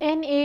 NA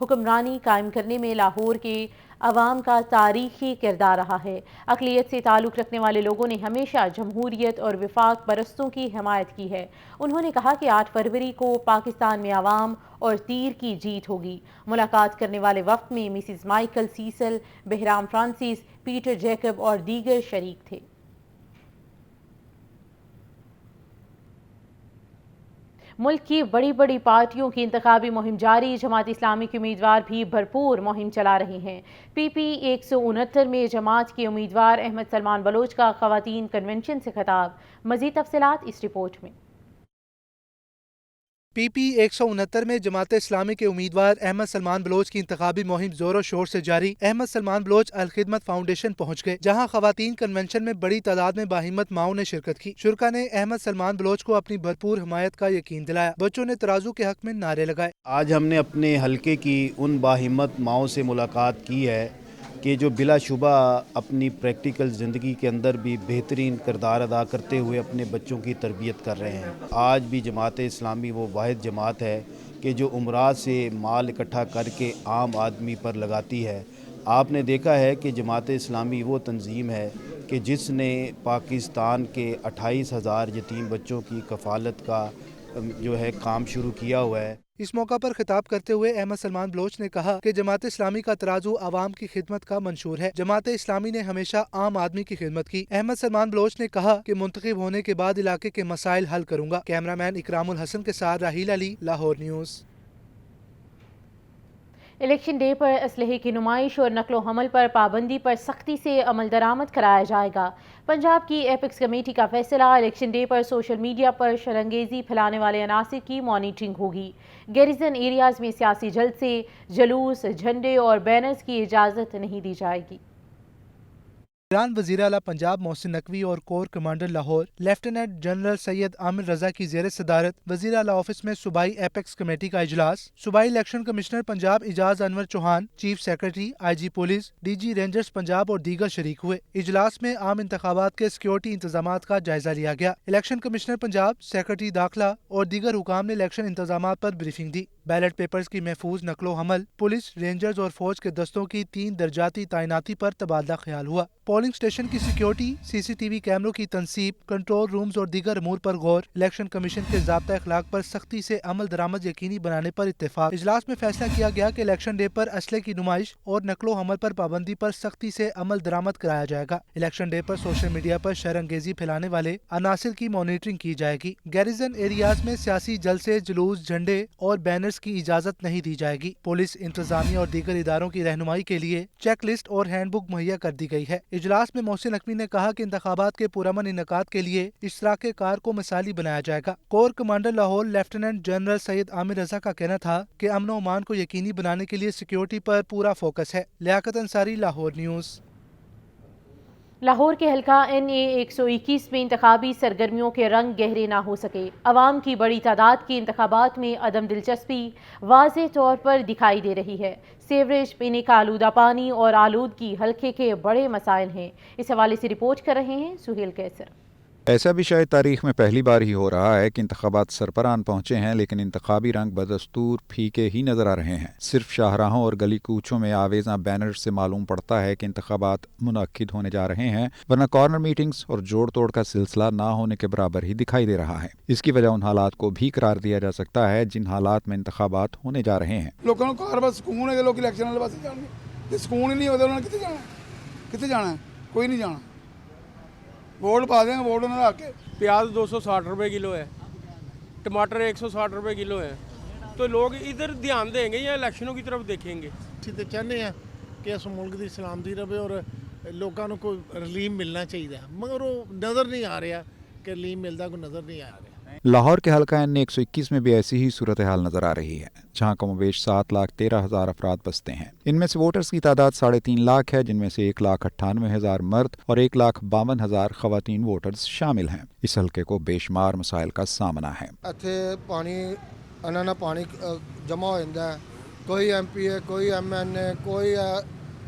حکمرانی قائم کرنے میں لاہور کے عوام کا تاریخی کردار رہا ہے۔ اقلیت سے تعلق رکھنے والے لوگوں نے ہمیشہ جمہوریت اور وفاق پرستوں کی حمایت کی ہے۔ انہوں نے کہا کہ 8 فروری کو پاکستان میں عوام اور تیر کی جیت ہوگی۔ ملاقات کرنے والے وفد میں Mrs Michael سیسل، Bahram Francis, Peter Jacob اور دیگر شریک تھے۔ ملک کی بڑی بڑی پارٹیوں کی انتخابی مہم جاری، جماعت اسلامی کے امیدوار بھی بھرپور مہم چلا رہے ہیں۔ پی پی 169 میں جماعت کے امیدوار احمد سلمان بلوچ کا خواتین کنونشن سے خطاب۔ مزید تفصیلات اس رپورٹ میں۔ پی پی 169 میں جماعت اسلامی کے امیدوار احمد سلمان بلوچ کی انتخابی مہم زور و شور سے جاری۔ احمد سلمان بلوچ الخدمت فاؤنڈیشن پہنچ گئے، جہاں خواتین کنونشن میں بڑی تعداد میں باہمت ماؤں نے شرکت کی۔ شرکا نے احمد سلمان بلوچ کو اپنی بھرپور حمایت کا یقین دلایا۔ بچوں نے ترازو کے حق میں نعرے لگائے۔ آج ہم نے اپنے حلقے کی ان باہمت ماؤں سے ملاقات کی ہے کہ جو بلا شبہ اپنی پریکٹیکل زندگی کے اندر بھی بہترین کردار ادا کرتے ہوئے اپنے بچوں کی تربیت کر رہے ہیں۔ آج بھی جماعت اسلامی وہ واحد جماعت ہے کہ جو امراء سے مال اکٹھا کر کے عام آدمی پر لگاتی ہے۔ آپ نے دیکھا ہے کہ جماعت اسلامی وہ تنظیم ہے کہ جس نے پاکستان کے 28,000 یتیم بچوں کی کفالت کا جو ہے کام شروع کیا ہوا ہے۔ اس موقع پر خطاب کرتے ہوئے احمد سلمان بلوچ نے کہا کہ جماعت اسلامی کا ترازو عوام کی خدمت کا منشور ہے۔ جماعت اسلامی نے ہمیشہ عام آدمی کی خدمت کی۔ احمد سلمان بلوچ نے کہا کہ منتخب ہونے کے بعد علاقے کے مسائل حل کروں گا۔ کیمرہ مین اکرام الحسن کے ساتھ راحیل علی، لاہور نیوز۔ الیکشن ڈے پر اسلحے کی نمائش اور نقل و حمل پر پابندی پر سختی سے عمل درآمد کرایا جائے گا۔ پنجاب کی ایپیکس کمیٹی کا فیصلہ، الیکشن ڈے پر سوشل میڈیا پر شرانگیزی پھیلانے والے عناصر کی مانیٹرنگ ہوگی۔ گیریزن ایریاز میں سیاسی جلسے، جلوس، جھنڈے اور بینرز کی اجازت نہیں دی جائے گی۔ ایران وزیر اعلیٰ پنجاب محسن نقوی اور corps commander Lahore lieutenant general Syed Amir Raza کی زیر صدارت وزیر اعلیٰ آفس میں صوبائی ایپیکس کمیٹی کا اجلاس۔ صوبائی election commissioner Punjab Ijaz Anwar Chohan, chief secretary, I G police, D G rangers Punjab اور دیگر شریک ہوئے۔ اجلاس میں عام انتخابات کے سیکیورٹی انتظامات کا جائزہ لیا گیا۔ الیکشن کمشنر پنجاب، سیکرٹری داخلہ اور دیگر حکام نے الیکشن انتظامات پر بریفنگ دی۔ بیلٹ پیپرز کی محفوظ نقل و حمل، پولیس، رینجرز اور فوج کے دستوں کی 3 درجاتی تعیناتی پر تبادلہ خیال ہوا۔ پولنگ اسٹیشن کی سیکیورٹی، سی سی ٹی وی کیمروں کی تنصیب، کنٹرول رومز اور دیگر امور پر غور۔ الیکشن کمیشن کے ضابطہ اخلاق پر سختی سے عمل درآمد یقینی بنانے پر اتفاق۔ اجلاس میں فیصلہ کیا گیا کہ الیکشن ڈے پر اسلحے کی نمائش اور نقل و حمل پر پابندی پر سختی سے عمل درآمد کرایا جائے گا۔ الیکشن ڈے پر سوشل میڈیا پر شر انگیزی پھیلانے والے عناصر کی مانیٹرنگ کی جائے گی۔ گیریزن ایریاز میں سیاسی جلسے، جلوس، جھنڈے اور بینرز کی اجازت نہیں دی جائے گی۔ پولیس، انتظامیہ اور دیگر اداروں کی رہنمائی کے لیے چیک لسٹ اور ہینڈ بک مہیا کر دی گئی ہے۔ اجلاس میں محسن نقوی نے کہا کہ انتخابات کے پرامن انعقاد کے لیے اشتراک کار کو مثالی بنایا جائے گا۔ Corps commander Lahore lieutenant general Syed Amir Raza کا کہنا تھا کہ امن و امان کو یقینی بنانے کے لیے سیکیورٹی پر پورا فوکس ہے۔ لیاقت انصاری، لاہور نیوز۔ لاہور کے حلقہ این اے 121 میں انتخابی سرگرمیوں کے رنگ گہرے نہ ہو سکے۔ عوام کی بڑی تعداد کی انتخابات میں عدم دلچسپی واضح طور پر دکھائی دے رہی ہے۔ سیوریج، پینے کا آلودہ پانی اور آلودگی حلقے کے بڑے مسائل ہیں۔ اس حوالے سے رپورٹ کر رہے ہیں سہیل کیسر۔ ایسا بھی شاید تاریخ میں پہلی بار ہی ہو رہا ہے کہ انتخابات سرپران پہنچے ہیں لیکن انتخابی رنگ بدستور پھیکے ہی نظر آ رہے ہیں۔ صرف شاہراہوں اور گلی کوچوں میں آویزاں بینر سے معلوم پڑتا ہے کہ انتخابات منعقد ہونے جا رہے ہیں، ورنہ کارنر میٹنگز اور جوڑ توڑ کا سلسلہ نہ ہونے کے برابر ہی دکھائی دے رہا ہے۔ اس کی وجہ ان حالات کو بھی قرار دیا جا سکتا ہے جن حالات میں انتخابات ہونے جا رہے ہیں۔ لوگوں کو ہر بس سکون ہے کہ لوگ الیکشن والے پاس جان گے۔ سکون ہی نہیں ہوتا، انہوں نے کتنے جانا ہے؟ کوئی نہیں جانا۔ ووٹ پا دیں گے، ووٹ انہوں نے آ کے۔ پیاز 260 روپے کلو ہے، ٹماٹر 160 روپے کلو ہے، تو لوگ ادھر دھیان دیں گے یا الیکشنوں کی طرف دیکھیں گے؟ ਅਸੀਂ ਤਾਂ ਚਾਹੁੰਦੇ ਹਾਂ ਕਿ ਇਸ ਮੁਲਕ ਦੀ ਸਲਾਮਤੀ ਰਹੇ ਔਰ ਲੋਕਾਂ ਨੂੰ ਕੋਈ ਰਿਲੀਫ ਮਿਲਣਾ ਚਾਹੀਦਾ, ਮਗਰ ਉਹ ਨਜ਼ਰ ਨਹੀਂ ਆ ਰਿਹਾ کہ ਰਿਲੀਫ ਮਿਲਦਾ ਕੋਈ نظر نہیں آ رہا۔ لاہور کے حلقہ این 121 میں بھی ایسی ہی صورتحال نظر آ رہی ہے، جہاں کم و بیش 7,13,000 افراد بستے ہیں۔ ان میں سے ووٹرز کی تعداد 3.5 لاکھ ہے، جن میں سے 1,98,000 مرد اور 1,52,000 خواتین ووٹرز شامل ہیں۔ اس حلقے کو بے شمار مسائل کا سامنا ہے۔ ਇੱਥੇ ਪਾਣੀ ਇਹਨਾਂ ਨਾਲ ਪਾਣੀ ਜਮ੍ਹਾਂ ਹੋ ਜਾਂਦਾ ਹੈ, ਕੋਈ ਐਮਪੀ ਹੈ, ਕੋਈ ਐਮਐਨਏ, ਕੋਈ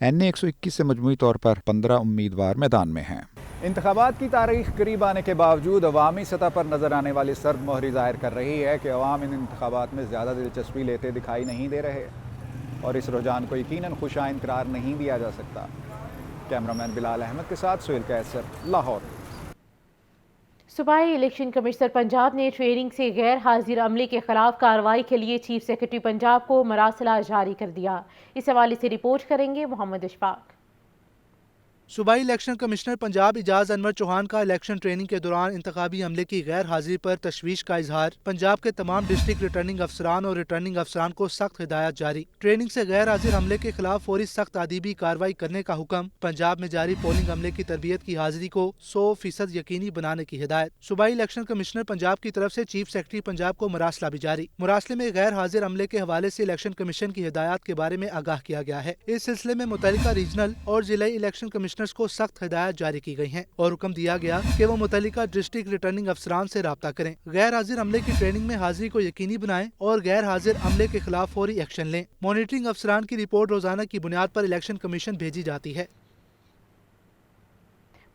این اے 121 سے مجموعی طور پر 15 امیدوار میدان میں ہیں۔ انتخابات کی تاریخ قریب آنے کے باوجود عوامی سطح پر نظر آنے والی سرد مہری ظاہر کر رہی ہے کہ عوام ان انتخابات میں زیادہ دلچسپی لیتے دکھائی نہیں دے رہے اور اس رجحان کو یقیناً خوش آئند قرار نہیں دیا جا سکتا۔ کیمرامین بلال احمد کے ساتھ سہیل قیصر، لاہور۔ صوبائی الیکشن کمشنر پنجاب نے ٹریننگ سے غیر حاضر عملے کے خلاف کارروائی کے لیے چیف سیکرٹری پنجاب کو مراسلہ جاری کر دیا۔ اس حوالے سے رپورٹ کریں گے محمد اشفاق۔ صوبائی الیکشن کمشنر پنجاب اعجاز انور چوہان کا الیکشن ٹریننگ کے دوران انتخابی عملے کی غیر حاضری پر تشویش کا اظہار۔ پنجاب کے تمام ڈسٹرکٹ ریٹرننگ افسران اور ریٹرننگ افسران کو سخت ہدایت جاری۔ ٹریننگ سے غیر حاضر عملے کے خلاف فوری سخت تعدیبی کارروائی کرنے کا حکم۔ پنجاب میں جاری پولنگ عملے کی تربیت کی حاضری کو 100% یقینی بنانے کی ہدایت۔ صوبائی الیکشن کمشنر پنجاب کی طرف سے چیف سیکرٹری پنجاب کو مراسلہ بھی جاری۔ مراسلے میں غیر حاضر عملے کے حوالے سے الیکشن کمیشن کی ہدایات کے بارے میں آگاہ کیا گیا ہے۔ اس سلسلے میں متعلقہ ریجنل اور ضلعی الیکشن کمشنرز کو سخت ہدایات جاری کی گئی ہیں اور حکم دیا گیا کہ وہ متعلقہ ڈسٹرکٹ ریٹرننگ افسران سے رابطہ کریں، غیر حاضر عملے کی ٹریننگ میں حاضری کو یقینی بنائیں اور غیر حاضر عملے کے خلاف فوری ایکشن لیں۔ مانیٹرنگ افسران کی رپورٹ روزانہ کی بنیاد پر الیکشن کمیشن بھیجی جاتی ہے۔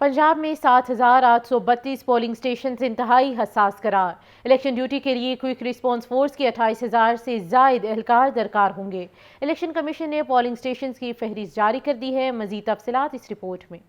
پنجاب میں 7,832 پولنگ سٹیشنز انتہائی حساس قرار۔ الیکشن ڈیوٹی کے لیے کوئک ریسپانس فورس کے 28,000 سے زائد اہلکار درکار ہوں گے۔ الیکشن کمیشن نے پولنگ سٹیشنز کی فہرست جاری کر دی ہے۔ مزید تفصیلات اس رپورٹ میں۔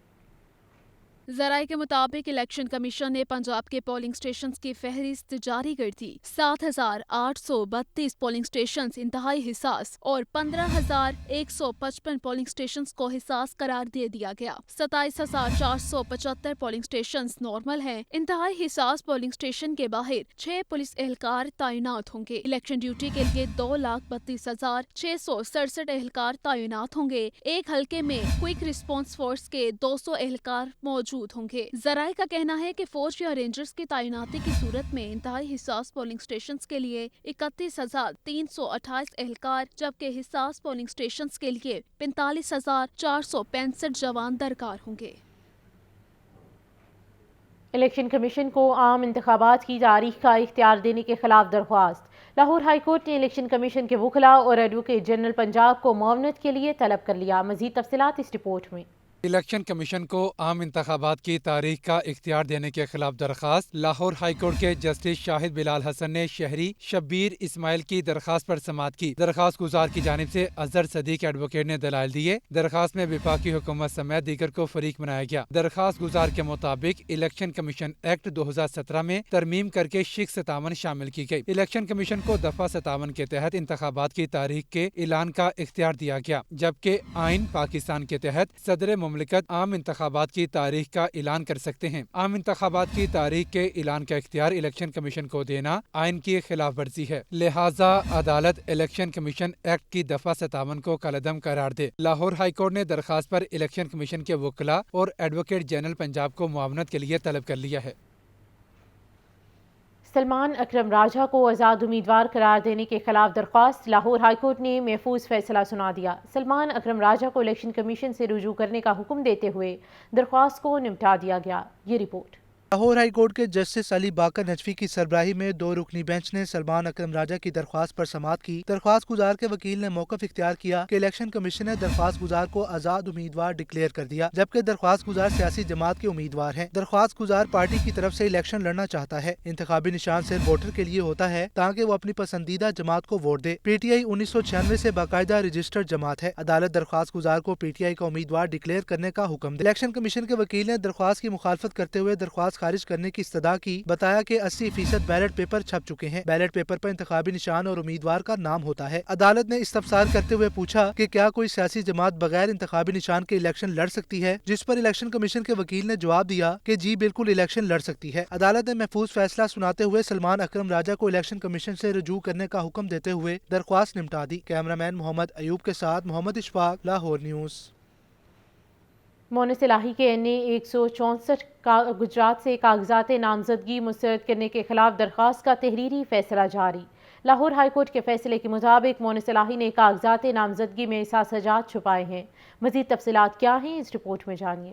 ذرائع کے مطابق الیکشن کمیشن نے پنجاب کے پولنگ سٹیشنز کی فہرست جاری کر دی۔ 7,832 پولنگ سٹیشنز انتہائی حساس اور 15,155 پولنگ سٹیشنز کو حساس قرار دے دیا گیا۔ 27,475 پولنگ سٹیشنز نارمل ہیں۔ انتہائی حساس پولنگ سٹیشن کے باہر 6 پولیس اہلکار تعینات ہوں گے۔ الیکشن ڈیوٹی کے لیے 2,32,667 اہلکار تعینات ہوں گے۔ ایک حلقے میں کوئک ریسپانس فورس کے 200 اہلکار موجود ہوں گے۔ ذرائع کا کہنا ہے کہ فوج یا رینجرز کی تعیناتی کی صورت میں انتہائی حساس پولنگ سٹیشنز کے لیے 31,328 اہلکار جبکہ حساس پولنگ سٹیشنز کے لیے 45,465 جوان درکار ہوں گے۔ الیکشن کمیشن کو عام انتخابات کی تاریخ کا اختیار دینے کے خلاف درخواست۔ لاہور ہائی کورٹ نے الیکشن کمیشن کے وکلاء اور ایڈوکیٹ جنرل پنجاب کو معاونت کے لیے طلب کر لیا۔ مزید تفصیلات اس رپورٹ میں۔ الیکشن کمیشن کو عام انتخابات کی تاریخ کا اختیار دینے کے خلاف درخواست۔ لاہور ہائی کورٹ کے جسٹس شاہد بلال حسن نے شہری شبیر اسماعیل کی درخواست پر سماعت کی۔ درخواست گزار کی جانب سے اظہر صدیق ایڈوکیٹ نے دلائل دیے۔ درخواست میں وفاقی حکومت سمیت دیگر کو فریق بنایا گیا۔ درخواست گزار کے مطابق الیکشن کمیشن ایکٹ 2017 میں ترمیم کر کے شق 57 شامل کی گئی۔ الیکشن کمیشن کو دفعہ 57 کے تحت انتخابات کی تاریخ کے اعلان کا اختیار دیا گیا، جبکہ آئین پاکستان کے تحت صدر مملکت عام انتخابات کی تاریخ کا اعلان کر سکتے ہیں۔ عام انتخابات کی تاریخ کے اعلان کا اختیار الیکشن کمیشن کو دینا آئین کی خلاف ورزی ہے، لہٰذا عدالت الیکشن کمیشن ایکٹ کی دفعہ 57 کو کالعدم قرار دے۔ لاہور ہائی کورٹ نے درخواست پر الیکشن کمیشن کے وکلاء اور ایڈوکیٹ جنرل پنجاب کو معاونت کے لیے طلب کر لیا ہے۔ سلمان اکرم راجہ کو آزاد امیدوار قرار دینے کے خلاف درخواست۔ لاہور ہائی کورٹ نے محفوظ فیصلہ سنا دیا۔ سلمان اکرم راجہ کو الیکشن کمیشن سے رجوع کرنے کا حکم دیتے ہوئے درخواست کو نمٹا دیا گیا۔ یہ رپورٹ۔ لاہور ہائی کورٹ کے جسٹس علی باقر نجفی کی سربراہی میں 2 رکنی بینچ نے سلمان اکرم راجہ کی درخواست پر سماعت کی۔ درخواست گزار کے وکیل نے موقف اختیار کیا کہ الیکشن کمیشن نے درخواست گزار کو آزاد امیدوار ڈکلیئر کر دیا، جبکہ درخواست گزار سیاسی جماعت کے امیدوار ہیں۔ درخواست گزار پارٹی کی طرف سے الیکشن لڑنا چاہتا ہے۔ انتخابی نشان صرف ووٹر کے لیے ہوتا ہے تاکہ وہ اپنی پسندیدہ جماعت کو vote they. P T I 1996 سے باقاعدہ رجسٹرڈ جماعت ہے۔ عدالت درخواست گزار کو پی ٹی آئی کا امیدوار ڈکلیئر کرنے کا حکم دے۔ الیکشن کمیشن کے وکیل نے درخواست کی مخالفت کرتے ہوئے درخواست خارج کرنے کی کی بتایا کہ 80% بیلٹ پیپر چھپ چکے ہیں۔ بیلٹ پیپر پر انتخابی نشان اور امیدوار کا نام ہوتا ہے۔ عدالت نے استفسار کرتے ہوئے پوچھا کہ کیا کوئی سیاسی جماعت بغیر انتخابی نشان کے الیکشن لڑ سکتی ہے، جس پر الیکشن کمیشن کے وکیل نے جواب دیا کہ جی بالکل الیکشن لڑ سکتی ہے۔ عدالت نے محفوظ فیصلہ سناتے ہوئے سلمان اکرم راجہ کو الیکشن کمیشن سے رجوع کرنے کا حکم دیتے ہوئے درخواست نمٹا دی۔ کیمرامین محمد ایوب کے ساتھ محمد اشفاق، لاہور نیوز۔ مونس الہی کے این اے 164 گجرات سے کاغذات نامزدگی مسترد کرنے کے خلاف درخواست کا تحریری فیصلہ جاری۔ لاہور ہائی کورٹ کے فیصلے کے مطابق مونس الہی نے کاغذات نامزدگی میں احساسات چھپائے ہیں۔ مزید تفصیلات کیا ہیں اس رپورٹ میں جانیے۔